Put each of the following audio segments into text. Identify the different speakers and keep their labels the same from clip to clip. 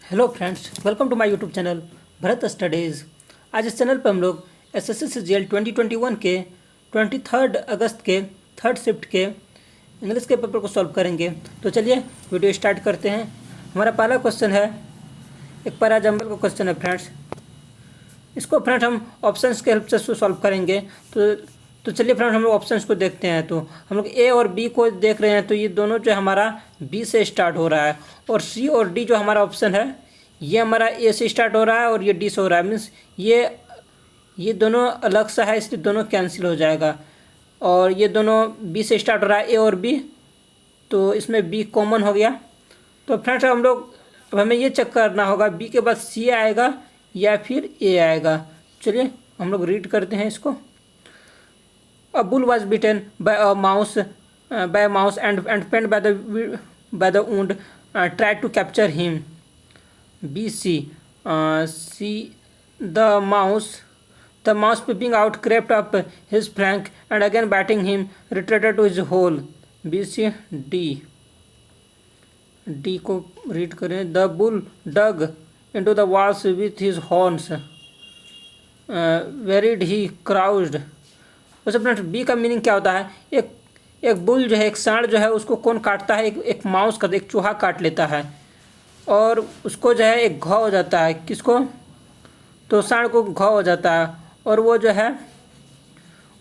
Speaker 1: Hello friends, welcome to my YouTube channel Bharat studies. आज इस channel पर हम लोग एसएससी सीजीएल 2021 के 23 अगस्त के थर्ड शिफ्ट के इंग्लिश के पेपर को सॉल्व करेंगे। तो चलिए वीडियो स्टार्ट करते हैं। हमारा पहला क्वेश्चन है, एक पैराजंबल का क्वेश्चन है फ्रेंड्स। इसको फ्रेंड्स हम ऑप्शंस के हेल्प से सॉल्व करेंगे। तो चलिए फ्रेंड्स हम लोग ऑप्शंस को देखते हैं। तो हम लोग ए और बी को देख रहे हैं, तो ये दोनों जो हमारा बी से स्टार्ट हो रहा है, और सी और डी जो हमारा ऑप्शन है ये हमारा ए से स्टार्ट हो रहा है और ये डी से हो रहा है। मीन्स ये दोनों अलग सा है, इसलिए दोनों कैंसिल हो जाएगा। और ये दोनों बी से स्टार्ट हो रहा है, ए और बी, तो इसमें बी कॉमन हो गया। तो फ्रेंड्स अब हमें ये चेक करना होगा बी के बाद सी आएगा या फिर ए आएगा। चलिए हम लोग रीड करते हैं इसको। A bull was bitten by a mouse and pained by the wound tried to capture him. B C C the mouse peeping out crept up his flank and again biting him retreated to his hole. B C D को read करें। The bull dug into the walls with his horns. Where he crouched. वैसे friends B का meaning क्या होता है? एक bull जो है, एक सांड जो है, उसको कौन काटता है? एक माउस का, एक चूहा काट लेता है और उसको जो है एक घाव हो जाता है। किसको? तो सांड को घाव हो जाता है और वो जो है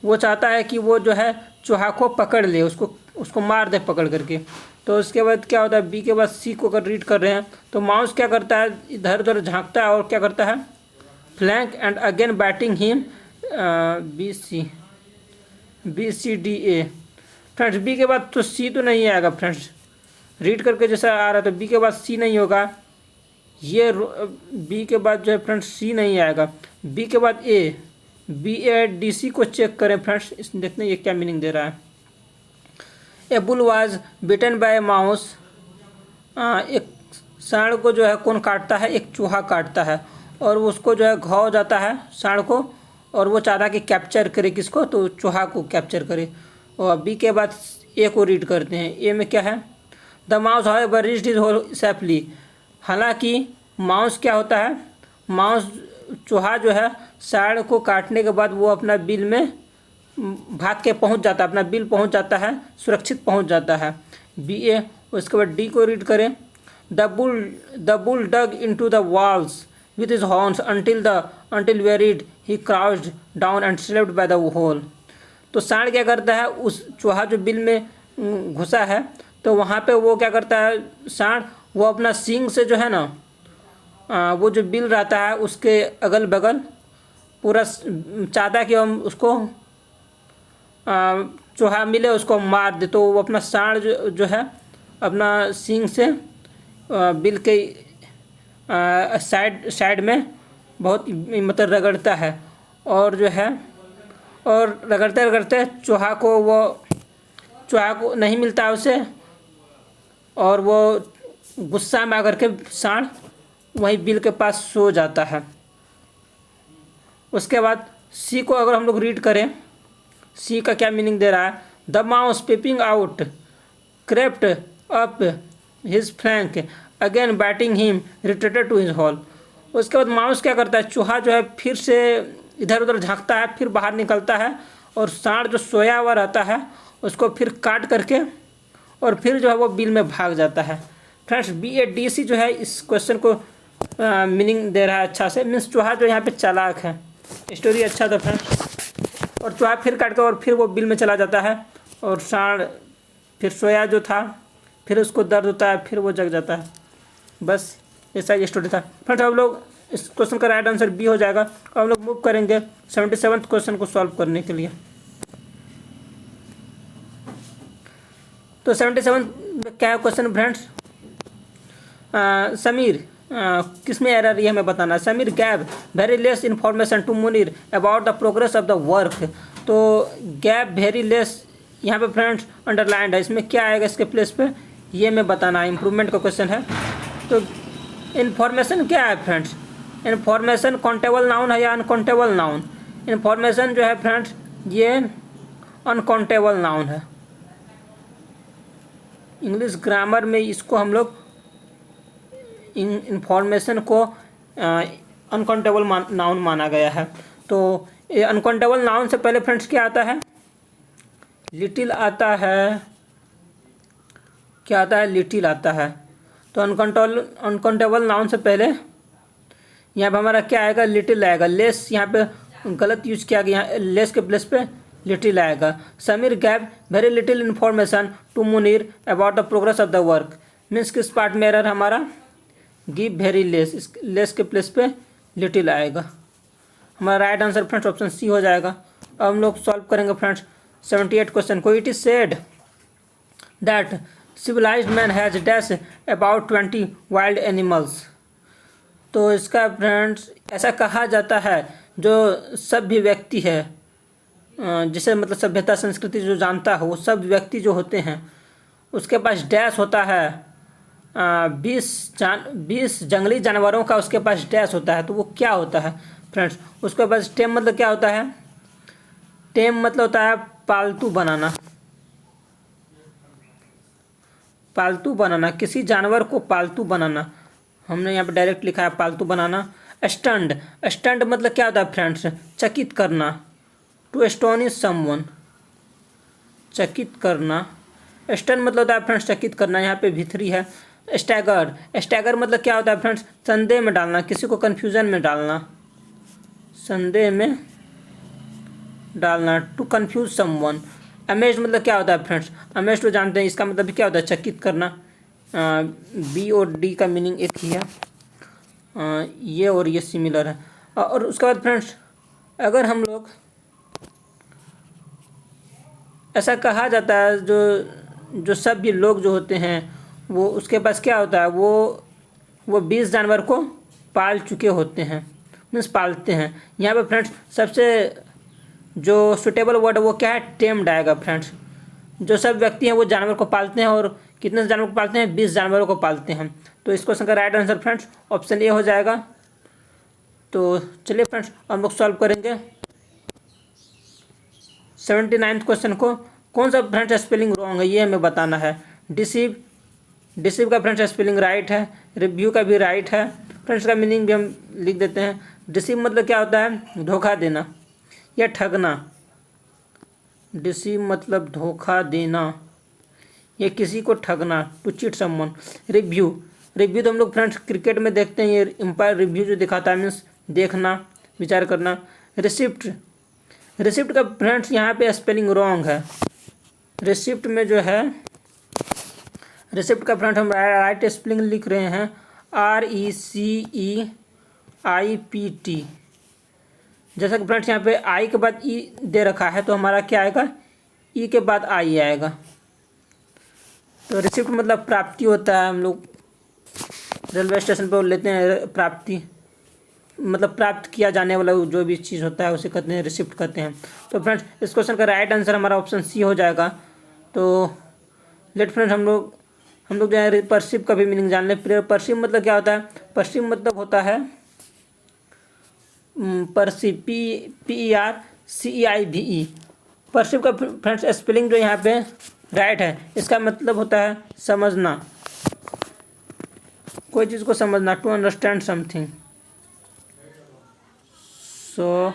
Speaker 1: वो चाहता है कि वो जो है चूहा को पकड़ ले, उसको मार दे पकड़ करके। तो उसके बाद क्या होता है? बी के बाद सी को अगर रीड कर रहे हैं तो माउस क्या करता है? इधर उधर झांकता है और क्या करता है? Flank and again batting him. B C D A. Friends B के बाद तो सी तो नहीं आएगा। फ्रेंड्स रीड करके जैसा आ रहा है तो बी के बाद सी नहीं होगा। ये बी के बाद जो है फ्रेंड्स सी नहीं आएगा। बी के बाद ए, बी ए डी सी को चेक करें फ्रेंड्स, इसमें देखते हैं ये क्या मीनिंग दे रहा है। A bull was bitten by mouse. एक सांड को जो है कौन काटता है? एक चूहा काटता है और उसको जो है घाव हो जाता है सांड को, और वो चाहता है कि कैप्चर करे किसको? तो चूहा को कैप्चर करे। और बी के बाद ए को रीड करते हैं। ए में क्या है? The mouse however reached his hole safely. हालांकि माउस क्या होता है? माउस चूहा जो है सांड को काटने के बाद वो अपना बिल में भाग के पहुंच जाता है, अपना बिल पहुंच जाता है, सुरक्षित पहुंच जाता है। B A. उसके बाद डी को रीड करें। The bull dug into the walls with his horns until wearied he crouched down and slept by the hole. तो सांड क्या करता है? उस चूहा जो बिल में घुसा है तो वहाँ पे वो क्या करता है? सांड वो अपना सींग से जो है ना, वो जो बिल रहता है उसके अगल बगल पूरा चाहता है कि हम उसको चूहा मिले उसको मार दे। तो वो अपना सांड जो है अपना सींग से बिल के साइड में बहुत मतलब रगड़ता है, और जो है और रगड़ते रगड़ते चूहा को नहीं मिलता है उसे, और वो गुस्सा में आकर के सांड वहीं बिल के पास सो जाता है। उसके बाद सी को अगर हम लोग रीड करें, सी का क्या मीनिंग दे रहा है? The mouse peeping out crept up his flank again batting him retreated to his hole. उसके बाद माउस क्या करता है? चूहा जो है फिर से इधर उधर झांकता है, फिर बाहर निकलता है और सांड जो सोया हुआ रहता है उसको फिर काट करके और फिर जो है वो बिल में भाग जाता है। Friends B A D C जो है इस क्वेश्चन को मीनिंग दे रहा है अच्छा से। मीन्स चूहा जो यहाँ पे चालाक है। स्टोरी अच्छा था फ्रेंड्स। और चूहा फिर काट कर और फिर वो बिल में चला जाता है और सांड फिर सोया जो था फिर उसको दर्द होता है, फिर वो जग जाता है। बस ऐसा ये स्टोरी था फ्रेंड्स। हम लोग इस क्वेश्चन का राइट आंसर बी हो जाएगा। अब हम लोग मूव करेंगे 77वें क्वेश्चन को सॉल्व करने के लिए। तो 77 क्या है क्वेश्चन फ्रेंड्स? समीर किस में एरर ये हमें बताना है। Sameer gave very less information to Munir about the progress of the work. तो गैव वेरी लेस यहाँ पे फ्रेंड्स अंडरलाइंड है, इसमें क्या आएगा इसके प्लेस पे? ये मैं बताना है। इम्प्रूवमेंट का क्वेश्चन है। तो इन्फॉर्मेशन क्या है फ्रेंड्स? इन्फॉर्मेशन काउंटेबल नाउन है या अनकाउंटेबल नाउन? इन्फॉर्मेशन जो है फ्रेंड्स ये अनकाउंटेबल नाउन है। इंग्लिश ग्रामर में इसको हम लोग इंफॉर्मेशन को अनकाउंटेबल नाउन माना गया है। तो ये अनकाउंटेबल नाउन से पहले फ्रेंड्स क्या आता है? लिटिल आता है। क्या आता है? लिटिल आता है। तो अनकाउंटेबल नाउन से पहले यहाँ पे हमारा क्या आएगा? लिटिल आएगा। लेस यहाँ पे गलत यूज किया गया, लेस के प्लेस पे लिटिल आएगा। Sameer gave very little information to Munir about the progress of the work. Means किस पार्ट में एरर हमारा? गिव वेरी लेस, इस लेस के प्लेस पे लिटिल आएगा। हमारा right answer friends option C हो जाएगा। अब हम लोग सॉल्व करेंगे फ्रेंड्स 78 क्वेश्चन को। It is said that civilized man has dash about 20 wild animals. तो इसका फ्रेंड्स ऐसा कहा जाता है, जो सभ्य व्यक्ति है, जिसे मतलब सभ्यता संस्कृति जो जानता हो, वो सब व्यक्ति जो होते हैं उसके पास डैश होता है 20 जंगली जानवरों का उसके पास डैश होता है। तो वो क्या होता है फ्रेंड्स? उसके पास टेम मतलब क्या होता है? टेम मतलब होता है पालतू बनाना। पालतू बनाना, किसी जानवर को पालतू बनाना। हमने यहाँ पे डायरेक्ट लिखा है पालतू बनाना। स्टंड, स्टंड मतलब क्या होता है फ्रेंड्स? चकित करना। टू एस्टोनिश समवन, चकित करना। स्टन मतलब होता है फ्रेंड्स चकित करना। यहाँ पे भीतरी है। स्टैगर, स्टैगर मतलब क्या होता है फ्रेंड्स? संदेह में डालना, किसी को कन्फ्यूजन में डालना, संदेह में डालना। To confuse someone. अमेज मतलब क्या होता है फ्रेंड्स? अमेज तो जानते हैं, इसका मतलब भी क्या होता है? चकित करना। बी और डी का मीनिंग एक ही है। ये और ये सिमिलर है। और उसके बाद फ्रेंड्स अगर हम लोग, ऐसा कहा जाता है जो सभ्य लोग जो होते हैं वो उसके पास क्या होता है? वो 20 जानवर को पाल चुके होते हैं, मीन्स पालते हैं। यहाँ पे फ्रेंड्स सबसे जो सुटेबल वर्ड है वो क्या है? टेम्ड आएगा फ्रेंड्स। जो सब व्यक्ति हैं वो जानवर को पालते हैं, और कितने जानवर को पालते हैं? 20 जानवरों को पालते हैं। तो इस क्वेश्चन का right answer friends option A हो जाएगा। तो चलिए फ्रेंड्स हम लोग सॉल्व करेंगे 79 क्वेश्चन को। कौन सा फ्रेंड्स स्पेलिंग रॉन्ग है ये हमें बताना है। डिसीव, डिसीव का फ्रेंड्स स्पेलिंग राइट है। रिव्यू का भी राइट है। फ्रेंड्स का मीनिंग भी हम लिख देते हैं। डिसीव मतलब क्या होता है? धोखा देना या ठगना। डिसीव मतलब धोखा देना या किसी को ठगना। To cheat someone. Review, review तो हम लोग फ्रेंड्स क्रिकेट में देखते हैं, ये एम्पायर रिव्यू जो दिखाता है मीन्स देखना, विचार करना। रिसिप्ट, रिसिप्ट का फ्रेंड्स यहाँ पे स्पेलिंग रॉन्ग है। रिसिप्ट में जो है, रिसिप्ट का फ्रेंड्स हम राइट स्पेलिंग लिख रहे हैं RECEIPT। जैसा कि फ्रेंड्स यहाँ पे आई के बाद ई दे रखा है, तो हमारा क्या आएगा? ई के बाद आई आएगा। तो रिसिप्ट मतलब प्राप्ति होता है। हम लोग रेलवे स्टेशन पर लेते हैं प्राप्ति, मतलब प्राप्त किया जाने वाला जो भी चीज़ होता है उसे कहते हैं, रिसिप्ट कहते हैं। तो फ्रेंड्स इस क्वेश्चन का राइट आंसर हमारा ऑप्शन सी हो जाएगा। तो लेट फ्रेंड्स हम लोग जो है परसिव का भी मीनिंग जान लें। परसिव मतलब क्या होता है? परसिव मतलब होता है परसिव, PERCEIVE। परसिव का फ्रेंड्स स्पेलिंग जो यहाँ पे राइट है, इसका मतलब होता है समझना, कोई चीज़ को समझना। To understand something. सो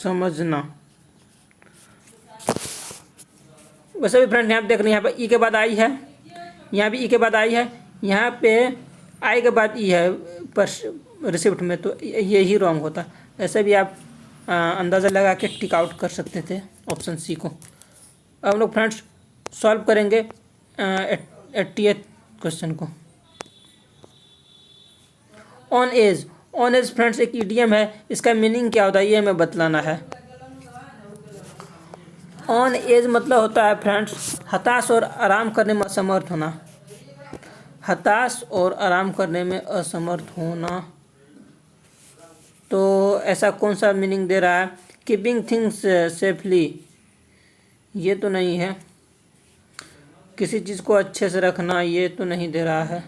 Speaker 1: समझना। वैसे भी फ्रेंड यहाँ पे देख रहे हैं, यहाँ पे ई के बाद आई है, यहाँ भी ई के बाद आई है, यहाँ पे आई के बाद ई है पर रिसिप्ट में, तो ये ही रॉन्ग होता। ऐसे भी आप अंदाज़ा लगा के टिक आउट कर सकते थे ऑप्शन सी को। अब हम लोग फ्रेंड्स सॉल्व करेंगे 80th क्वेश्चन को। On edge, on edge friends एक इडियम है, इसका मीनिंग क्या होता है ये हमें बतलाना है। ऑन एज मतलब होता है फ्रेंड्स हताश और आराम करने में असमर्थ होना। हताश और आराम करने में असमर्थ होना। तो ऐसा कौन सा मीनिंग दे रहा है? कीपिंग थिंग्स सेफली, ये तो नहीं है। किसी चीज़ को अच्छे से रखना, ये तो नहीं दे रहा है,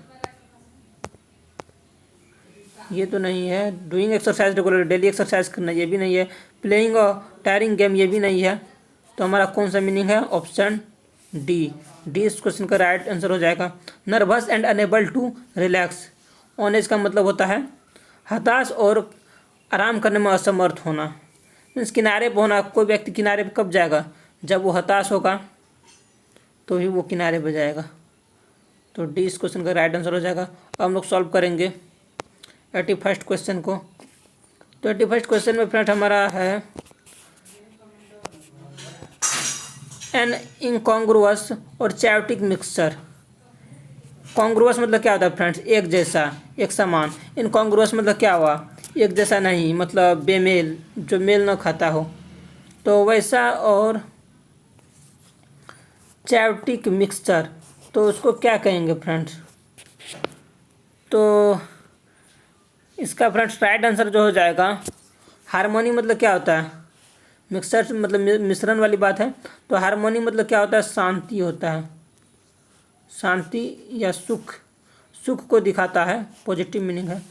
Speaker 1: ये तो नहीं है। Doing exercise regular, daily exercise करना, ये भी नहीं है। प्लेइंग और टायरिंग गेम, ये भी नहीं है। तो हमारा कौन सा मीनिंग है? ऑप्शन डी इस क्वेश्चन का राइट आंसर हो जाएगा। Nervous and unable to relax, on edge का मतलब होता है हताश और आराम करने में असमर्थ होना। मीन्स किनारे पर होना। कोई व्यक्ति किनारे पर कब जाएगा? जब वो हताश होगा तो ही वो किनारे पर जाएगा। तो डी इस क्वेश्चन का राइट आंसर हो जाएगा। अब हम लोग सॉल्व करेंगे 81st क्वेश्चन को। तो 81st क्वेश्चन में फ्रेंड हमारा है एन इनकॉन्ग्रुअस और चैयोटिक मिक्सचर। कॉन्ग्रुअस मतलब क्या होता है फ्रेंड्स? एक जैसा, एक समान। इनकॉन्ग्रुअस मतलब क्या हुआ? एक जैसा नहीं, मतलब बेमेल, जो मेल न खाता हो, तो वैसा। और चैयोटिक मिक्सचर, तो उसको क्या कहेंगे फ्रेंड्स? तो इसका फ्रेंड्स राइट आंसर जो हो जाएगा, हारमोनी मतलब क्या होता है? मिक्सचर मतलब मिश्रण वाली बात है। तो हारमोनी मतलब क्या होता है? शांति होता है। शांति या सुख, सुख को दिखाता है, पॉजिटिव मीनिंग है।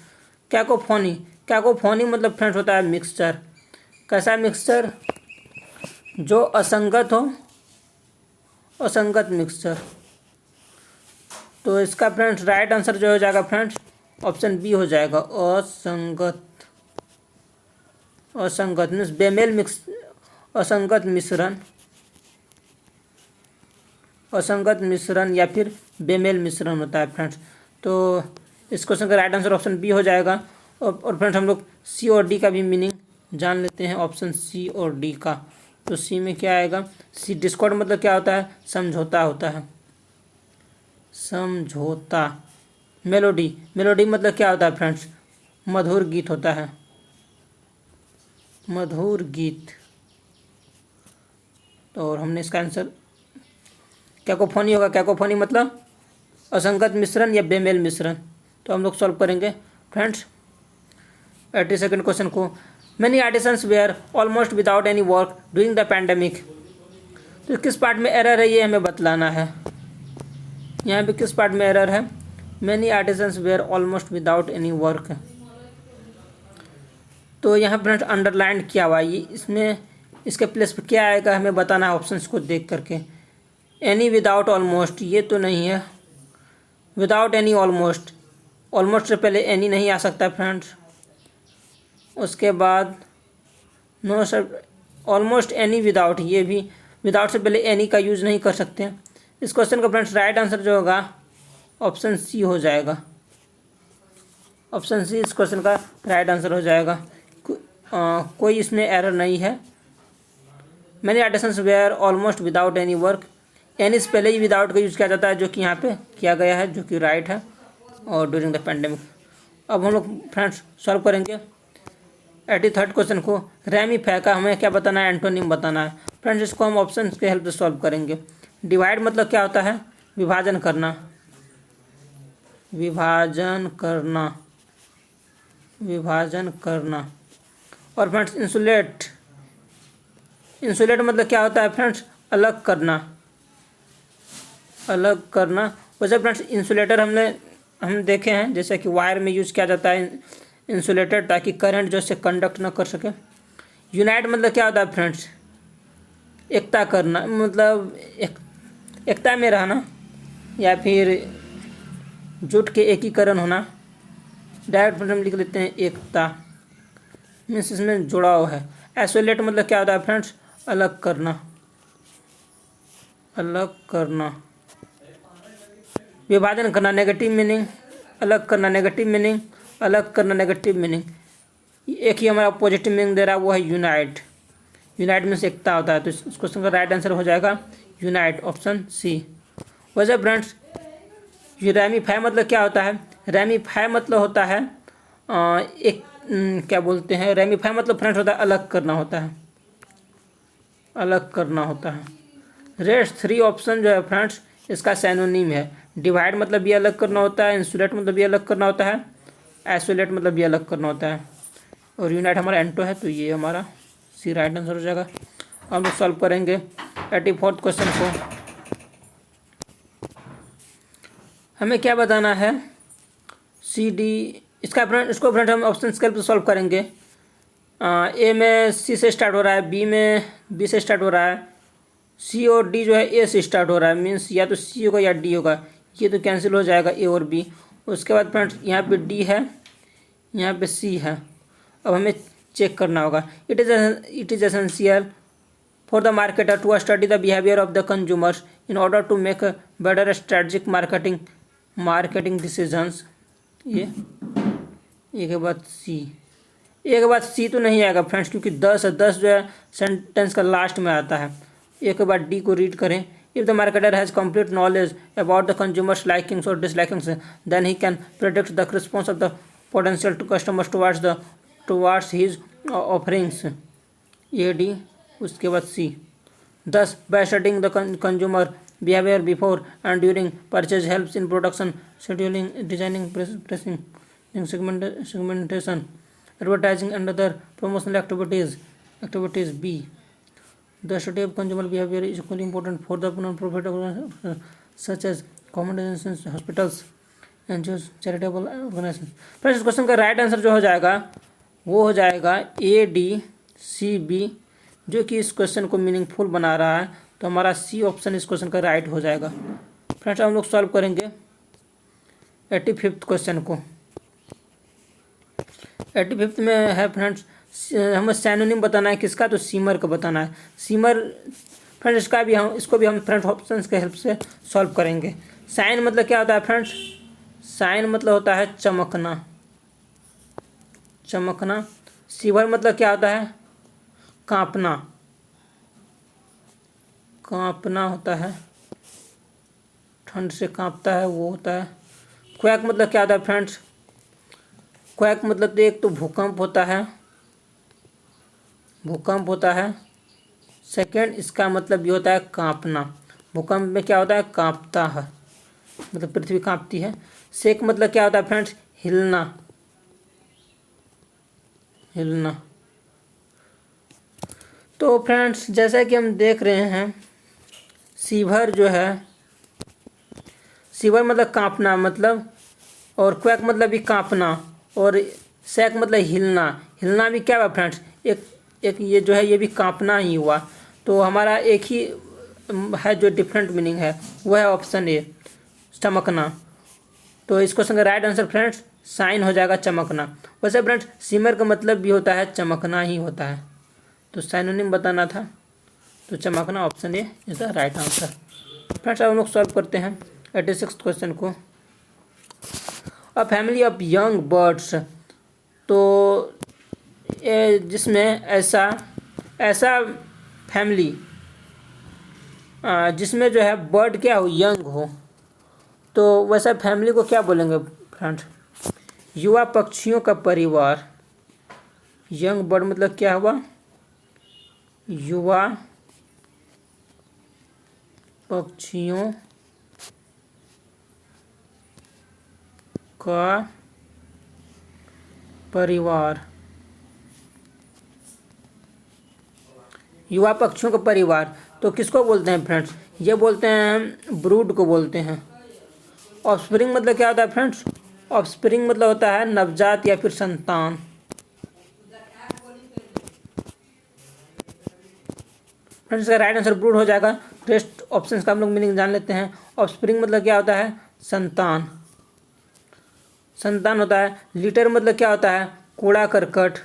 Speaker 1: कैकोफोनी, कैकोफोनी मतलब फ्रेंड्स होता है मिक्सचर। कैसा मिक्सचर? जो असंगत हो, असंगत मिक्सचर। तो इसका फ्रेंड्स राइट आंसर जो हो जाएगा फ्रेंड्स, ऑप्शन बी हो जाएगा, असंगत। असंगत मीन्स बेमेल मिक्स, असंगत मिश्रण, असंगत मिश्रण या फिर बेमेल मिश्रण होता है फ्रेंड्स। तो इस क्वेश्चन का राइट आंसर ऑप्शन बी हो जाएगा। और फ्रेंड्स हम लोग सी और डी का भी मीनिंग जान लेते हैं, ऑप्शन सी और डी का। तो सी में क्या आएगा? सी डिस्कॉर्ड मतलब क्या होता है? समझौता होता है, समझौता। मेलोडी, मेलोडी मतलब क्या होता है फ्रेंड्स? मधुर गीत होता है, मधुर गीत। तो और हमने इसका आंसर कैकोफोनी होगा। कैकोफोनी मतलब असंगत मिश्रण या बेमेल मिश्रण। तो हम लोग सॉल्व करेंगे फ्रेंड्स 82nd क्वेश्चन को। Many artisans were almost without any work during the pandemic. तो किस पार्ट में एरर है ये हमें बतलाना है। यहाँ पे किस पार्ट में एरर है? Many artisans were almost without any work. तो यहाँ फ्रेंड्स अंडरलाइन किया हुआ, ये इसमें इसके प्लेस पे क्या आएगा हमें बताना है ऑप्शंस को देख करके। एनी विदाउट ऑलमोस्ट, ये तो नहीं है। विदाउट एनी ऑलमोस्ट, ऑलमोस्ट से पहले एनी नहीं आ सकता फ्रेंड्स। उसके बाद no sir, almost any without, ये भी विदाउट से पहले एनी का यूज़ नहीं कर सकते। इस क्वेश्चन का फ्रेंड्स राइट आंसर जो होगा ऑप्शन सी हो जाएगा। ऑप्शन सी इस क्वेश्चन का राइट आंसर हो जाएगा। कोई इसमें एरर नहीं है। Many artisans were almost without any work, any से पहले ही विदाउट का यूज़ किया जाता है, जो कि यहाँ पे किया गया है, जो कि राइट है। और ड्यूरिंग द पैंडेमिक। अब हम लोग फ्रेंड्स सॉल्व करेंगे 83rd क्वेश्चन को। रेमीफाई का हमें क्या बताना है? एंटोनिम बताना है फ्रेंड्स। इसको हम ऑप्शन के हेल्प से सॉल्व करेंगे। डिवाइड मतलब क्या होता है? विभाजन करना, विभाजन करना, विभाजन करना। और फ्रेंड्स इंसुलेट, इंसुलेट मतलब क्या होता है फ्रेंड्स? अलग करना, अलग करना। वैसे फ्रेंड्स इंसुलेटर हम देखे हैं, जैसे कि वायर में यूज़ किया जाता है इंसुलेटर, ताकि करंट जो से कंडक्ट ना कर सके। यूनाइट मतलब क्या होता है फ्रेंड्स? एकता करना, मतलब एकता में रहना या फिर जुट के एकीकरण होना। डायरेक्ट फ्रेंड हम लिख लेते हैं एकता, मीन्स इसमें जुड़ाव है। आइसोलेट मतलब क्या होता है फ्रेंड्स? अलग करना, अलग करना। विभाजन करना नेगेटिव मीनिंग, अलग करना नेगेटिव मीनिंग, अलग करना नेगेटिव मीनिंग। एक ही हमारा पॉजिटिव मीनिंग दे रहा है, वो है यूनाइट। यूनाइट मीन्स एकता होता है। तो इस क्वेश्चन का राइट आंसर हो जाएगा यूनाइट, ऑप्शन सी। वैसे फ्रेंड्स रेमीफाई मतलब क्या होता है? रेमीफाई मतलब होता है क्या बोलते हैं, रेमीफाई मतलब फ्रेंड्स होता है अलग करना होता है, अलग करना होता है। रेस्ट 3 ऑप्शन जो है फ्रेंड्स इसका सैनोनिम है। डिवाइड मतलब भी अलग करना होता है, इंसुलेट मतलब भी अलग करना होता है, आइसोलेट मतलब भी अलग करना होता है। और यूनाइट हमारा एंटो है, तो ये हमारा सी राइट आंसर हो जाएगा। हम लोग सॉल्व करेंगे 84th क्वेश्चन को। हमें क्या बताना है? सी डी, इसको फ्रेंड हम ऑप्शन स्केल पर सॉल्व करेंगे। ए में सी से स्टार्ट हो रहा है, बी में बी से स्टार्ट हो रहा है, सी और डी जो है ए से स्टार्ट हो रहा है, मीन्स या तो सी होगा या डी होगा, ये तो कैंसिल हो जाएगा ए और बी। उसके बाद फ्रेंड्स यहाँ पे डी है, यहाँ पे सी है। अब हमें चेक करना होगा, it is essential for the marketer to study the behaviour of the consumers in order to make better strategic marketing decisions. ये ए के बाद सी, ए के बाद सी तो नहीं आएगा फ्रेंड्स, क्योंकि 10 है, 10 जो है सेंटेंस का लास्ट में आता है। ए के बाद डी को रीड करें, if the marketer has complete knowledge about the consumers likings और dislikings then he can predict the response of the potential to customers towards his offerings. A D, उसके बाद C. 10 by studying the consumer behaviour before and during purchase helps in production scheduling designing pricing segmentation advertising and other promotional activities. B, the study of consumer behavior is equally important for the non-profit organizations such as accommodations, hospitals, NGOs, charitable organizations. Friends, इस question का right answer जो हो जाएगा वो हो जाएगा ए D C B, जो कि इस क्वेश्चन को मीनिंगफुल बना रहा है। तो हमारा सी ऑप्शन इस क्वेश्चन का राइट हो जाएगा। फ्रेंड्स, हम लोग सॉल्व करेंगे 85th क्वेश्चन को। 85th में है फ्रेंड्स, हमें सैनोनिम बताना है किसका, तो सीमर का बताना है। सीमर फ्रेंड्स, इसको भी हम फ्रेंड्स ऑप्शंस के हेल्प से सॉल्व करेंगे। साइन मतलब क्या होता है फ्रेंड्स, साइन मतलब होता है चमकना, चमकना। सीवर मतलब क्या होता है, कांपना, कांपना होता है, ठंड से कांपता है वो होता है। क्वैक मतलब क्या होता है फ्रेंड्स, क्वैक मतलब तो एक तो भूकंप होता है, भूकंप होता है। सेकंड, इसका मतलब ये होता है कांपना। भूकंप में क्या होता है, कांपता है, मतलब पृथ्वी कांपती है। शेक मतलब क्या होता है फ्रेंड्स, हिलना, हिलना। तो फ्रेंड्स, जैसा कि हम देख रहे हैं, सीवर जो है, सीवर मतलब कांपना मतलब, और क्वैक मतलब भी कांपना, और सैक मतलब हिलना। हिलना भी क्या हुआ फ्रेंड्स, एक ये जो है ये भी कांपना ही हुआ। तो हमारा एक ही है जो डिफरेंट मीनिंग है, वो है ऑप्शन ए, चमकना। तो इस क्वेश्चन का राइट आंसर फ्रेंड्स साइन हो जाएगा, चमकना। वैसे फ्रेंड्स सिमर का मतलब भी होता है चमकना ही होता है, तो साइनोनिम बताना था, तो चमकना option A is the right answer. Friends, अब हम लोग सॉल्व करते हैं 86th क्वेश्चन को। A family of young birds, तो जिसमें ऐसा फैमिली जिसमें जो है बर्ड क्या हो, यंग हो, तो वैसा फैमिली को क्या बोलेंगे फ्रेंड्स, युवा पक्षियों का परिवार। यंग बर्ड मतलब क्या हुआ, युवा पक्षियों का परिवार, युवा पक्षियों का परिवार। तो किसको बोलते हैं फ्रेंड्स, ये बोलते हैं ब्रूड को बोलते हैं। ऑफस्प्रिंग मतलब क्या होता है फ्रेंड्स, ऑफस्प्रिंग मतलब होता है नवजात या फिर संतान। फ्रेंड्स, इसका राइट आंसर ब्रूड हो जाएगा। रेस्ट ऑप्शन का हम लोग मीनिंग जान लेते हैं। ऑफस्प्रिंग मतलब क्या होता है, संतान, संतान होता है। लिटर मतलब क्या होता है, कूड़ा करकट,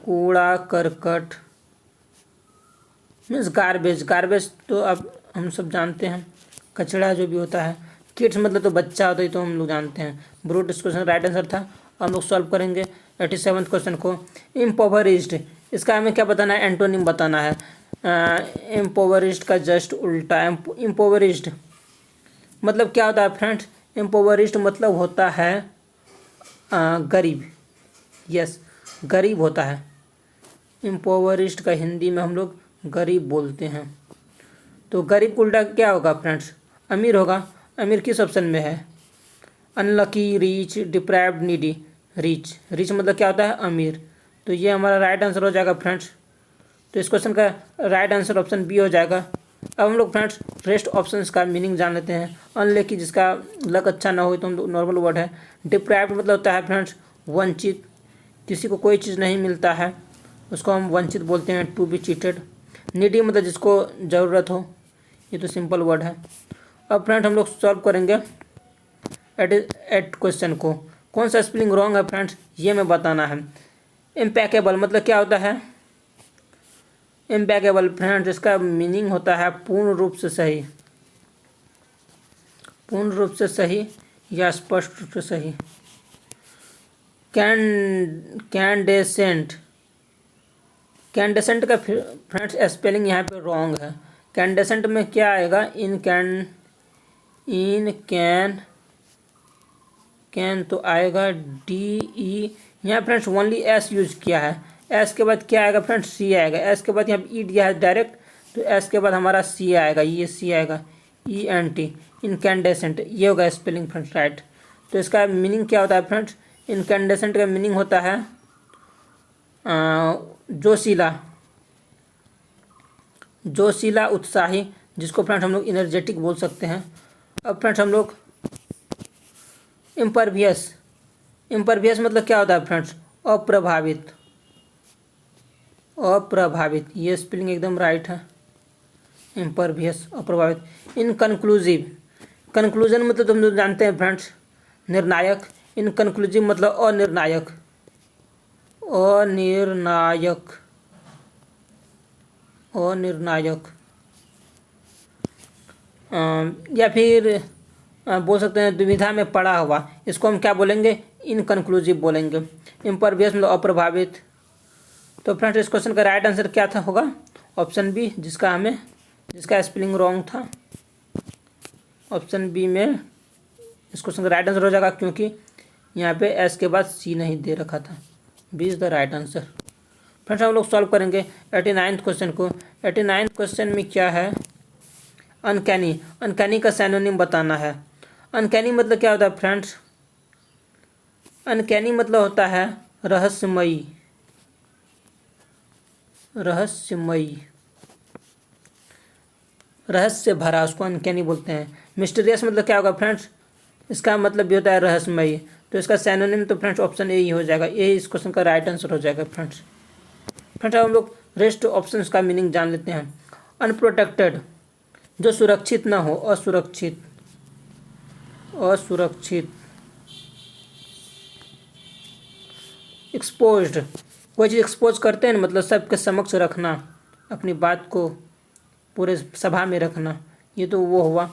Speaker 1: कूड़ा करकट मीन्स गार्बेज, गार्बेज तो अब हम सब जानते हैं, कचरा जो भी होता है। किड्स मतलब तो बच्चा होता है, तो हम लोग जानते हैं। ब्रूड इस क्वेश्चन राइट आंसर था। हम लोग सॉल्व करेंगे 87th क्वेश्चन को। इम्पोवरिज्ड, इसका हमें क्या बताना है, एंटोनिम बताना है। इम्पोवरिज्ड का जस्ट उल्टा। इम्पोवरिज्ड मतलब क्या होता है फ्रेंड्स, इम्पोवरिज्ड मतलब होता है गरीब, यस गरीब होता है। इम्पोवरिज्ड का हिंदी में हम लोग गरीब बोलते हैं। तो गरीब उल्टा क्या होगा फ्रेंड्स, अमीर होगा। अमीर किस ऑप्शन में है, unlucky, reach, deprived, needy. Reach, reach मतलब क्या होता है, अमीर। तो ये हमारा राइट आंसर हो जाएगा फ्रेंड्स। तो इस क्वेश्चन का राइट आंसर ऑप्शन बी हो जाएगा। अब हम लोग फ्रेंड्स रेस्ट ऑप्शंस का मीनिंग जान लेते हैं। अनलकी जिसका लक अच्छा ना हो, तो हम लोग नॉर्मल वर्ड है। डिप्राइव्ड मतलब होता है फ्रेंड्स वंचित, किसी को कोई चीज़ नहीं मिलता है उसको हम वंचित बोलते हैं, टू बी चीटेड। नीडी मतलब जिसको ज़रूरत हो, ये तो सिंपल वर्ड है। अब फ्रेंड्स हम लोग सॉल्व करेंगे एट क्वेश्चन को। कौन सा स्पेलिंग रॉन्ग है फ्रेंड्स, ये मैं बताना है। इम्पैकेबल मतलब क्या होता है? इम्पैकेबल फ्रेंड्स इसका मीनिंग होता है पूर्ण रूप से सही, पूर्ण रूप से सही या स्पष्ट रूप से सही। कैंडेसेंट, कैंडेसेंट का फ्रेंड्स स्पेलिंग यहाँ पे रॉन्ग है। कैंडेसेंट में क्या आएगा? कैन तो आएगा DE, यहाँ फ्रेंड्स ओनली S यूज किया है। S के बाद क्या आएगा फ्रेंड्स? C आएगा। S के बाद यहाँ पे E दिया है डायरेक्ट, तो S के बाद हमारा C आएगा, ये C आएगा, ENT, इनकैंडेसेंट, ये होगा स्पेलिंग फ्रेंड्स राइट। तो इसका मीनिंग क्या होता है फ्रेंड्स? इनकैंडेसेंट का मीनिंग होता है जोशीला, उत्साही, जिसको फ्रेंड्स हम लोग एनर्जेटिक बोल सकते हैं। अब फ्रेंड्स हम लोग इम्परवियस मतलब क्या होता है फ्रेंड्स? अप्रभावित, ये स्पेलिंग एकदम राइट है, इम्परवियस अप्रभावित। इनकन्क्लूसिव, कंक्लूजन मतलब तुम लोग जानते हैं फ्रेंड्स निर्णायक। इनकन्क्लूसिव मतलब अनिर्णायक, या फिर बोल सकते हैं दुविधा में पड़ा हुआ, इसको हम क्या बोलेंगे? इनकन्क्लूसिव बोलेंगे। इम्परवियस मतलब अप्रभावित। तो फ्रेंड्स इस क्वेश्चन का राइट आंसर क्या था? होगा ऑप्शन बी, जिसका स्पेलिंग रॉन्ग था। ऑप्शन बी में इस क्वेश्चन का राइट आंसर हो जाएगा, क्योंकि यहाँ पे S के बाद C नहीं दे रखा था। B is the right answer. Friends हम लोग सॉल्व करेंगे 89th क्वेश्चन को। 89th क्वेश्चन में क्या है? अनकैनी का सिनोनिम बताना है। अनकैनी मतलब क्या होता है फ्रेंड्स? अनकैनी मतलब होता है रहस्यमयी, रहस्य भरा, उसको अनकैनी बोलते हैं। मिस्टीरियस मतलब क्या होगा फ्रेंड्स? इसका मतलब भी होता है रहस्यमयी। तो इसका सिनोनिम तो फ्रेंड्स ऑप्शन ए ही हो जाएगा, ए इस क्वेश्चन का राइट आंसर हो जाएगा फ्रेंड्स। अब हम लोग रेस्ट ऑप्शंस का मीनिंग जान लेते हैं। अनप्रोटेक्टेड, जो सुरक्षित ना हो, असुरक्षित। एक्सपोज्ड, कोई चीज़ एक्सपोज करते हैं ना, मतलब सबके समक्ष रखना, अपनी बात को पूरे सभा में रखना, ये तो वो हुआ।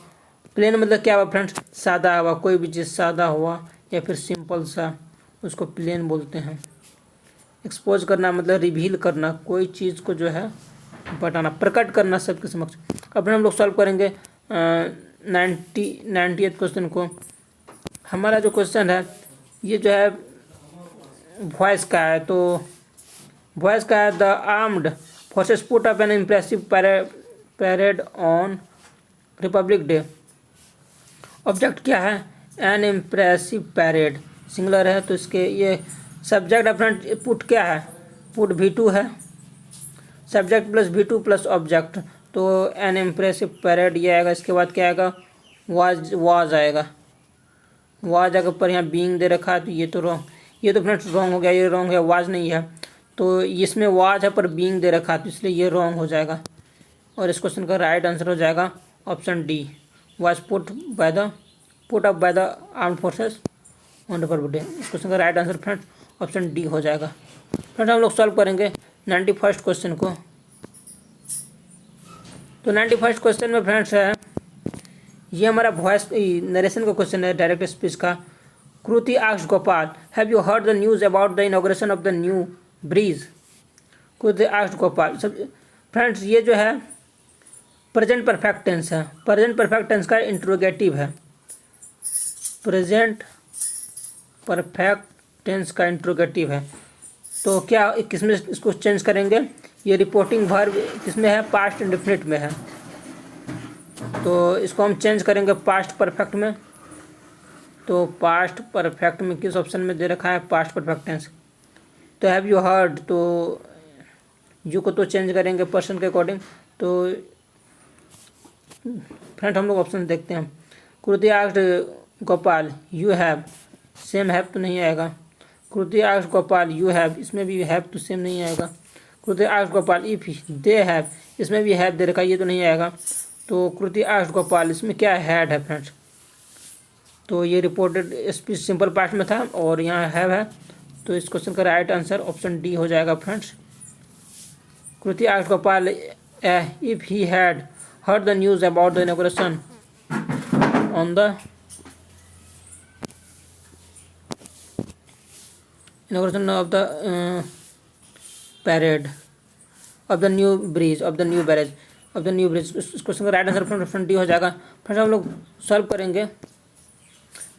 Speaker 1: प्लेन मतलब क्या हुआ फ्रेंड्स? सादा हुआ, कोई भी चीज़ सादा हुआ या फिर सिंपल सा, उसको प्लेन बोलते हैं। एक्सपोज करना मतलब रिवील करना, कोई चीज़ को जो है बताना, प्रकट करना सबके समक्ष। अब हम लोग सॉल्व करेंगे 90th क्वेश्चन को। हमारा जो क्वेश्चन है ये जो है वॉइस का है, तो वॉइस का है the armed forces put up an impressive parade on Republic day. Object क्या है? एन इम्प्रेसिव पैरेड, सिंगुलर है, तो इसके ये सब्जेक्ट अपना पुट क्या है? पुट V2 है, subject plus V2 plus object, तो एन इम्प्रेसिव पैरेड ये आएगा। इसके बाद क्या आएगा? वाज आएगा, पर यहाँ बीइंग दे रखा है, तो ये तो रॉन्ग, ये तो फ्रेंड्स रॉन्ग हो गया, ये रॉन्ग है, वाज नहीं है, तो इसमें वाज है पर बीइंग दे रखा है, तो इसलिए ये रॉन्ग हो जाएगा। और इस क्वेश्चन का राइट आंसर हो जाएगा option D, was put up by the armed forces on Republic day. इस क्वेश्चन का right answer friends option D हो जाएगा। फ्रेंड्स हम लोग सॉल्व करेंगे 91st क्वेश्चन को। तो 91st क्वेश्चन में फ्रेंड्स है, ये हमारा वॉइस नरेशन का क्वेश्चन है, डायरेक्ट स्पीच का। Kriti asked Gopal, have you heard the news about the inauguration of the new bridge? Kriti asked Gopal. सब फ्रेंड्स ये जो है प्रेजेंट परफेक्ट टेंस है, प्रेजेंट परफेक्ट टेंस का इंट्रोगेटिव है, प्रेजेंट परफेक्ट टेंस का इंट्रोगेटिव है। तो क्या किसमें इसको चेंज करेंगे? ये रिपोर्टिंग वर्ब किसमें है? पास्ट इंडेफिनिट में है, तो इसको हम चेंज करेंगे पास्ट परफेक्ट में। तो पास्ट परफेक्ट में किस ऑप्शन में दे रखा है? Past perfect tense. तो हैव यू हर्ड, तो यू को तो चेंज करेंगे पर्सन के अकॉर्डिंग। तो फ्रेंड हम लोग ऑप्शन देखते हैं। Kriti asked Gopal you have, same have तो नहीं आएगा। Kriti asked Gopal you have, इसमें भी हैव तो सेम नहीं आएगा। Kriti asked Gopal if they have, इसमें भी हैव दे रखा है, ये तो नहीं आएगा। तो कृति आस्क्ड गोपाल, इसमें क्या हैड है फ्रेंड्स? तो ये रिपोर्टेड स्पीच सिंपल पास्ट में था और यहाँ हैव है, तो इस क्वेश्चन का राइट आंसर ऑप्शन डी हो जाएगा friends. Kriti asked Gopal if he had heard the news about the inauguration on the inauguration of the parade of the new bridge of the new barrage of the new bridge। इस question का right answer friend option D हो जाएगा। Friends हम लोग solve करेंगे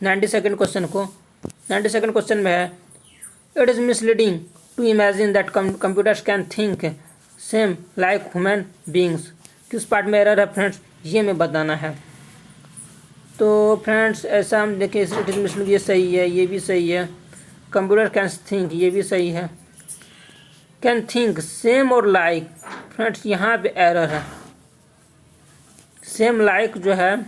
Speaker 1: 92nd question को। 92nd question में है it is misleading to imagine that computers can think same like human beings. किस पार्ट में एरर है फ्रेंड्स, ये हमें बताना है। तो फ्रेंड्स ऐसा हम देखें, इट इज मिसलीडिंग, ये सही है, ये भी सही है। कंप्यूटर कैन थिंक, ये भी सही है। कैन थिंक सेम और लाइक, फ्रेंड्स यहाँ पे एरर है। सेम लाइक जो है,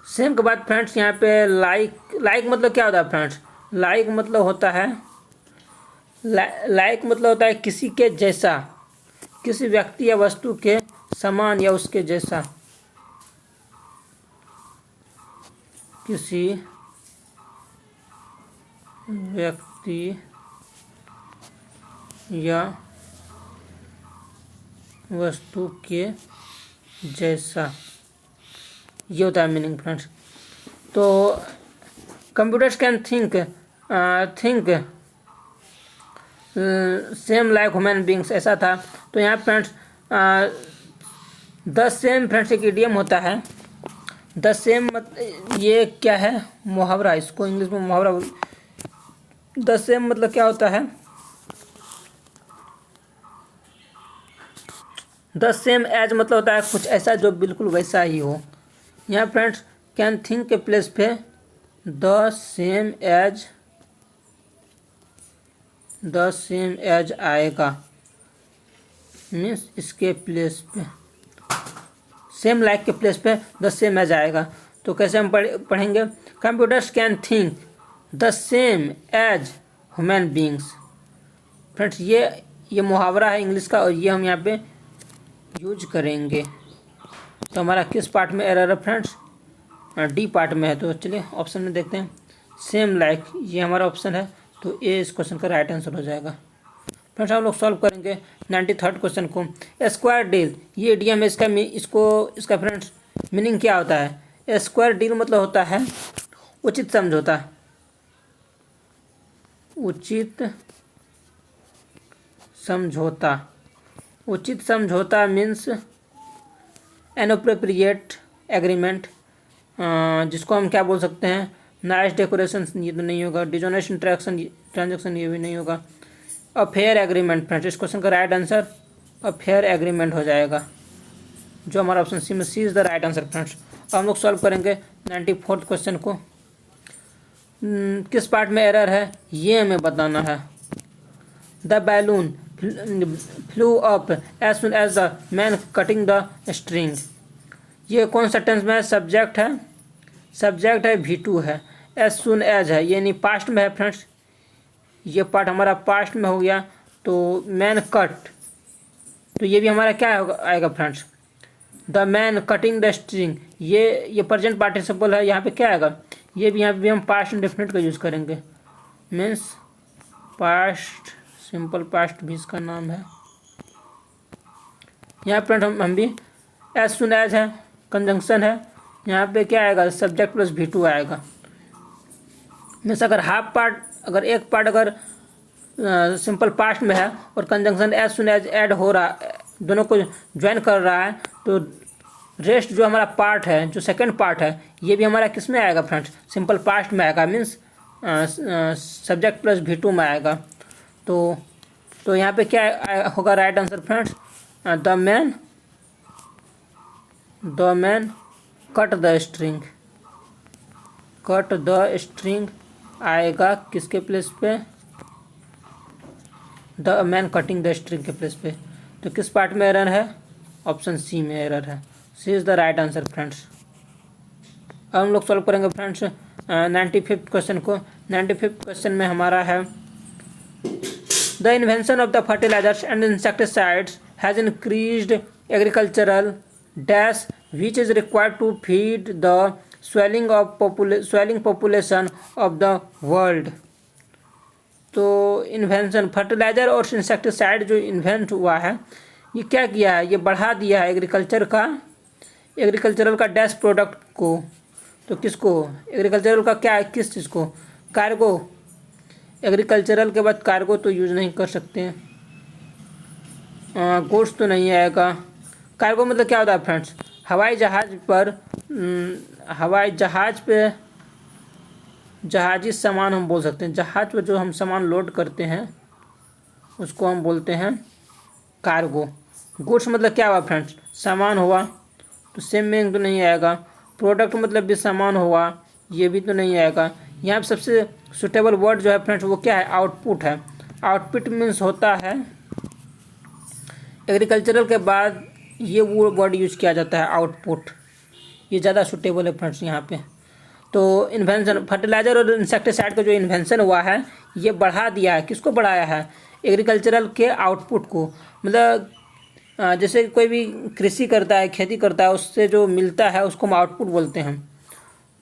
Speaker 1: सेम के बाद फ्रेंड्स यहाँ पे लाइक मतलब क्या होता है फ्रेंड्स? लाइक मतलब होता है लाइक मतलब होता है किसी के जैसा, किसी व्यक्ति या वस्तु के समान या उसके जैसा। किसी व्यक्ति या वस्तु के जैसा, ये होता है मीनिंग फ्रेंड्स। तो computers can think same like human beings, ऐसा था। तो यहाँ फ्रेंड्स द सेम फ्रेंड्स एक इडियम होता है। द सेम ये क्या है? मुहावरा, इसको इंग्लिश में मुहावरा। द सेम मतलब क्या होता है? द सेम एज मतलब होता है कुछ ऐसा जो बिल्कुल वैसा ही हो। यहाँ फ्रेंड्स कैन थिंक के प्लेस पे द सेम एज आएगा, मीन्स इसके प्लेस पे सेम लाइक के प्लेस पे द सेम एज आएगा। तो कैसे हम पढ़ेंगे? Computers can think the same as human beings. Friends ये मुहावरा है इंग्लिश का और ये हम यहाँ पे यूज करेंगे। तो हमारा किस पार्ट में एरर है फ्रेंड्स? डी पार्ट में है। तो चलिए ऑप्शन में देखते हैं। सेम लाइक ये हमारा ऑप्शन है, तो ए इस क्वेश्चन का राइट आंसर हो जाएगा। फ्रेंड्स हम लोग सॉल्व करेंगे 93rd क्वेश्चन को। स्क्वायर डील, ये इडियम है, इसका फ्रेंड्स मीनिंग क्या होता है? स्क्वायर डील मतलब होता है उचित समझौता। उचित समझौता मीन्स एनोप्रोप्रिएट एग्रीमेंट, जिसको हम क्या बोल सकते हैं? नाइस डेकोरेशन, ये तो नहीं होगा। डिजोनेशन ट्रांजेक्शन, ये भी नहीं होगा। अ फेयर एग्रीमेंट, फ्रेंड्स इस क्वेश्चन का right answer a fair agreement हो जाएगा, जो हमारा ऑप्शन सी में C is the right answer friends. अब हम लोग सॉल्व करेंगे 94th क्वेश्चन को। किस पार्ट में एरर है ये हमें बताना है। The balloon flew up as soon as the man cutting the string, ये कौन सा टेंस में है? सब्जेक्ट है V2 है। एज सुन एज है, ये नहीं पास्ट में है फ्रेंड्स, ये पार्ट हमारा पास्ट में हो गया। तो मैन कट, तो ये भी हमारा क्या आएगा friends? The man cutting the string, ये प्रेजेंट पार्टिसिपल है, यहाँ पे क्या आएगा? ये भी यहाँ पे हम पास्ट इंडेफिनिट का यूज़ करेंगे, मीन्स पास्ट, सिंपल पास्ट भी इसका नाम है। यहाँ फ्रेंड हम भी एज सुन एज है, कंजंक्शन है, यहाँ पे क्या आएगा? सब्जेक्ट प्लस V2 आएगा। मीन्स अगर एक पार्ट अगर सिंपल पास्ट में है और conjunction as soon as add हो रहा, दोनों को ज्वाइन कर रहा है, तो रेस्ट जो हमारा पार्ट है, जो सेकंड पार्ट है, ये भी हमारा किस में आएगा फ्रेंड्स? सिंपल पास्ट में आएगा, मीन्स सब्जेक्ट प्लस V2 में आएगा। तो यहाँ पे क्या होगा right answer friends? The man cut the string आएगा किसके प्लेस पे? The man cutting the string के प्लेस पे। तो किस पार्ट में एरर है? ऑप्शन सी में एरर है, C is the right answer friends. अब हम लोग सॉल्व करेंगे फ्रेंड्स 95th क्वेश्चन को। 95th क्वेश्चन में हमारा है the invention of the fertilizers and insecticides has increased agricultural dash which is required to feed the swelling population of the world. तो invention fertilizer और इंसेक्टिसाइड जो invent हुआ है ये क्या किया है, ये बढ़ा दिया है एग्रीकल्चरल का डैश प्रोडक्ट को। तो किसको, एग्रीकल्चरल का क्या, किस चीज़ को, कार्गो। एग्रीकल्चरल के बाद कार्गो तो यूज़ नहीं कर सकते हैं, गुड्स तो नहीं आएगा। कार्गो मतलब क्या होता है फ्रेंड्स, हवाई जहाज़ पे जहाजी सामान हम बोल सकते हैं। जहाज़ पर जो हम सामान लोड करते हैं उसको हम बोलते हैं कार्गो। गुड्स मतलब क्या हुआ फ्रेंड्स, सामान हुआ, तो सेम मीनिंग तो नहीं आएगा। प्रोडक्ट मतलब भी सामान हुआ, ये भी तो नहीं आएगा। यहाँ पे सबसे सुटेबल वर्ड जो है फ्रेंड्स वो क्या है, आउटपुट है। आउटपुट मीन्स होता है एग्रीकल्चरल के बाद ये वो वर्ड यूज किया जाता है, आउटपुट। ये ज़्यादा सुटेबल है फ्रेंड्स यहाँ पे। तो इन्वेंशन फर्टिलाइज़र और इंसेक्टिसाइड का जो इन्वेंशन हुआ है ये बढ़ा दिया है, किसको बढ़ाया है, एग्रीकल्चरल के आउटपुट को। मतलब जैसे कोई भी कृषि करता है, खेती करता है, उससे जो मिलता है उसको हम आउटपुट बोलते हैं।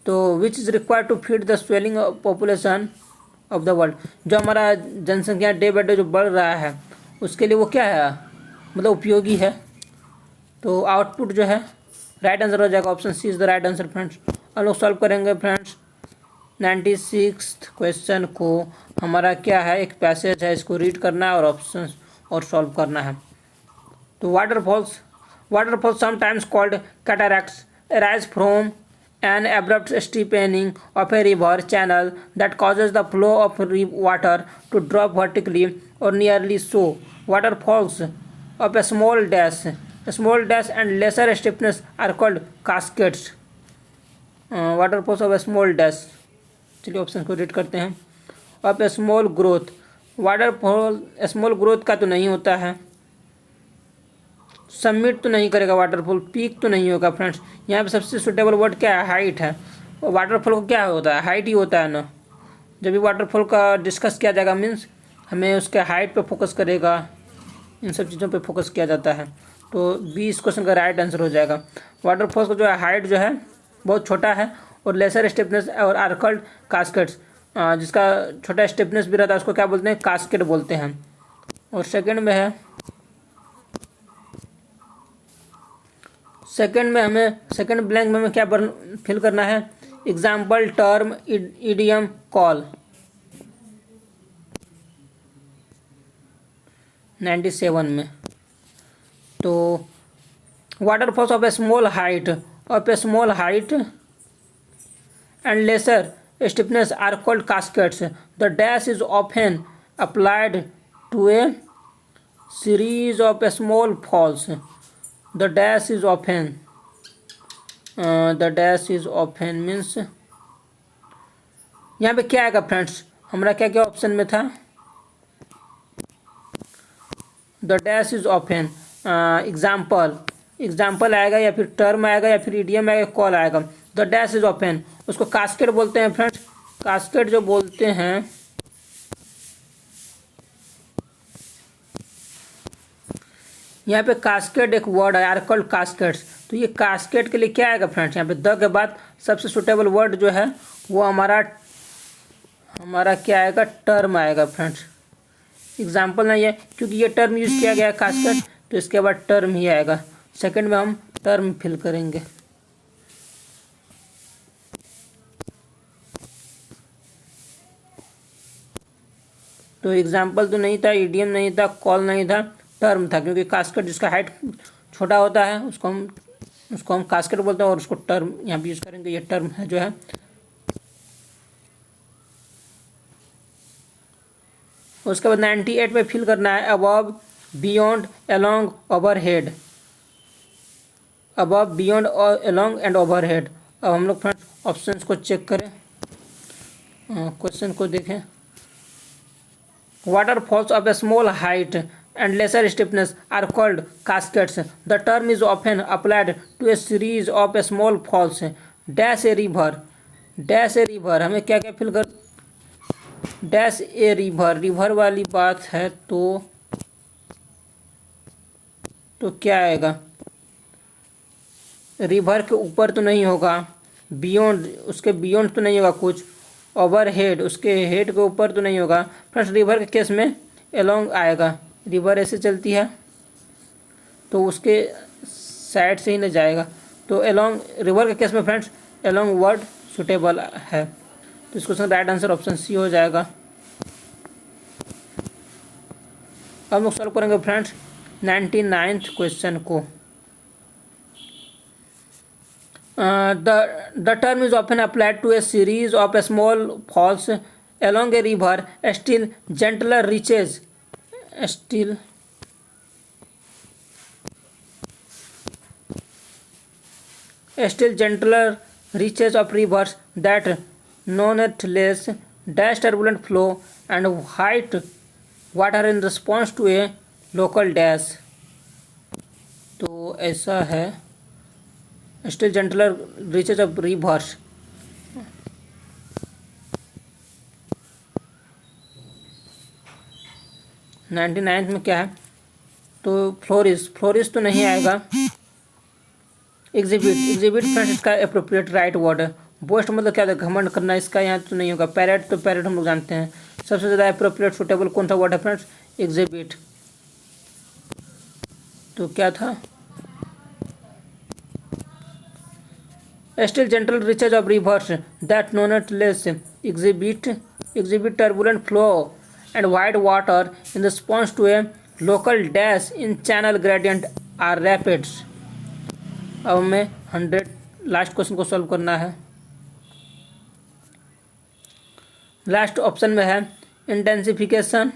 Speaker 1: तो which is required to feed the swelling population of the world, जो हमारा जनसंख्या डे बाई डे जो बढ़ रहा है उसके लिए वो क्या है, मतलब उपयोगी है। तो आउटपुट जो है राइट आंसर हो जाएगा, option C is the right answer friends. हम लोग सॉल्व करेंगे फ्रेंड्स 96 क्वेश्चन को। हमारा क्या है, एक पैसेज है, इसको रीड करना है और ऑप्शन और सॉल्व करना है। तो waterfalls sometimes called cataracts arise from an abrupt steepening of a river channel that causes the flow of water to drop vertically or nearly so. Waterfalls of a small dash and lesser steepness are called cascades. Waterfalls of a small dash, चलिए option को read करते हैं। Of a small growth, waterfall small growth का तो नहीं होता है, submit तो नहीं करेगा वाटरफॉल, पीक तो नहीं होगा फ्रेंड्स। यहाँ पे सबसे सुटेबल वर्ड क्या है, हाइट है। और वाटरफॉल को क्या होता है, हाइट ही होता है ना। जब भी वाटरफॉल का डिस्कस किया जाएगा मीन्स हमें उसके हाइट पे फोकस करेगा, इन सब चीज़ों पे फोकस किया जाता है। तो 20 क्वेश्चन का राइट आंसर हो जाएगा। वाटरफॉल्स का जो है हाइट जो है बहुत छोटा है और लेसर स्टिफनेस और आर्कल्ड कास्केट्स, जिसका छोटा स्टिफनेस भी रहता है उसको क्या बोलते हैं, कास्केट बोलते हैं। और सेकंड में हमें सेकंड ब्लैंक में हमें क्या फिल करना है, एग्जाम्पल टर्म इडियम कॉल। 97 में तो waterfalls of a small height and lesser stiffness are called cascades. The dash is often applied to a series of small falls. The dash is often means यहाँ पे क्या आएगा friends, हमारा क्या क्या option में था, the dash is often, example आएगा या फिर टर्म आएगा या फिर इडियम आएगा, कॉल आएगा। द डैश इज ऑफन उसको कास्केट बोलते हैं फ्रेंड्स। कास्केट जो बोलते हैं यहाँ पे कास्केट एक वर्ड है, आर कॉल्ड कास्केट्स। तो ये कास्केट के लिए क्या आएगा फ्रेंड्स, यहाँ पे द के बाद सबसे सुटेबल वर्ड जो है वो हमारा क्या आएगा, टर्म आएगा फ्रेंड्स। एग्जाम्पल नहीं है क्योंकि ये टर्म यूज किया गया है कास्केट, तो इसके बाद टर्म ही आएगा। सेकंड में हम टर्म फिल करेंगे। तो एग्जाम्पल तो नहीं था, इडियम नहीं था, कॉल नहीं था, टर्म था। क्योंकि कास्केट जिसका हाइट छोटा होता है उसको हम कास्केट बोलते हैं और उसको टर्म यहाँ पे यूज करेंगे। ये टर्म है जो है। उसके बाद 98 में फिल करना है above, beyond, along, overhead. Above, beyond, along and overhead. अब हम लोग फ्रेंड्स ऑप्शंस को चेक करें, क्वेश्चन को देखें। Waterfalls of a small height and lesser stiffness are called cascades. The term is often applied to a series of small falls. Dash a river. हमें क्या क्या फिल कर, डैश ए रिवर वाली बात है तो तो क्या आएगा, रिवर के ऊपर तो नहीं होगा, बियॉन्ड उसके बियॉन्ड तो नहीं होगा कुछ, ओवर हेड उसके हेड के ऊपर तो नहीं होगा। फ्रेंड्स रिवर के केस में एलोंग आएगा, रिवर ऐसे चलती है तो उसके साइड से ही न जाएगा, तो एलोंग रिवर के केस में फ्रेंड्स एलोंग वर्ड सुटेबल है। तो इसको राइट आंसर ऑप्शन सी हो जाएगा। अब हम लोग सॉल्व करेंगे फ्रेंड्स 99th क्वेश्चन को। The term is often applied to a series of a small falls along a river, still gentler reaches of rivers that nonetheless dash turbulent flow and white water in response to a local dash। तो ऐसा है, still gentler reaches of rivers। 99th में क्या है, तो फ्लोरिस तो नहीं आएगा। एग्जिबिट फ्रेंड्स इसका एप्रोप्रिएट राइट वर्ड है। बोस्ट मतलब क्या था, घमंड करना, इसका यहाँ तो नहीं होगा। पैरेट हम लोग जानते हैं। सबसे ज़्यादा एप्रोप्रिएट सुटेबल कौन सा वर्ड है फ्रेंड्स, एग्जिबिट। तो क्या था, still gentle reaches of rivers that nonetheless exhibit turbulent flow and white water in response to a local dash in channel gradient are rapids। अब हमें 100 लास्ट क्वेश्चन को solve करना है। लास्ट ऑप्शन में है इंटेंसिफिकेशन,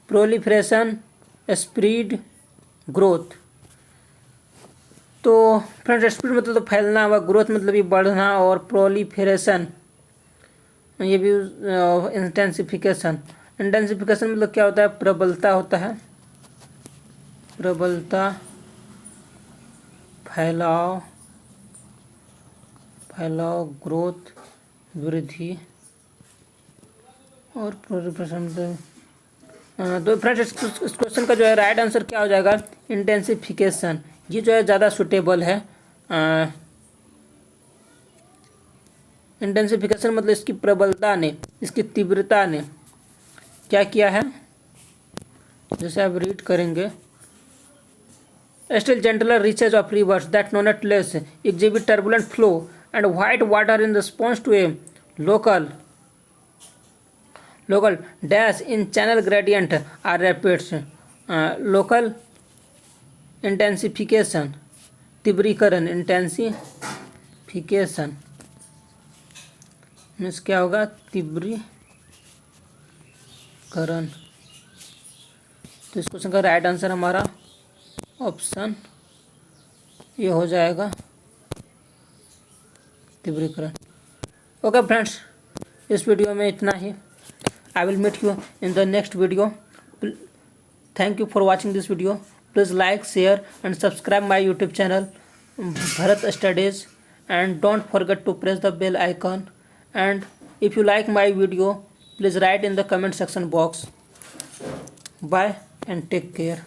Speaker 1: प्रोलिफरेशन, स्प्रीड, ग्रोथ। तो friends spread मतलब तो फैलना हुआ, ग्रोथ मतलब ये बढ़ना, और प्रोलिफरेशन ये भी इंटेंसिफिकेशन मतलब क्या होता है, प्रबलता होता है, प्रबलता, फैलाव, ग्रोथ, वृद्धि, और प्रोलिफरेशन। तो फ्रेंड्स इस क्वेश्चन का जो है राइट आंसर क्या हो जाएगा, इंटेंसिफिकेशन। ये जो है ज़्यादा सुटेबल है। इंटेंसिफिकेशन मतलब इसकी प्रबलता ने, इसकी तीव्रता ने क्या किया है, जैसे आप रीड करेंगे, still gentler reaches of rivers that nonetheless exhibit turbulent flow and white water in response to a local dash in channel gradient are rapids। Local intensification, तीव्रीकरण, इंटेंसिफिकेशन मीन्स क्या होगा, तीव्रीकरण। तो इस क्वेश्चन का राइट आंसर हमारा option ये हो जाएगा, तीव्रीकरण। ओके फ्रेंड्स, इस वीडियो में इतना ही। I will meet you in the next video. Thank you for watching this video. Please like, share and subscribe my YouTube channel Bharat Studies, and don't forget to press the bell icon. And if you like my video, please write in the comment section box. Bye and take care.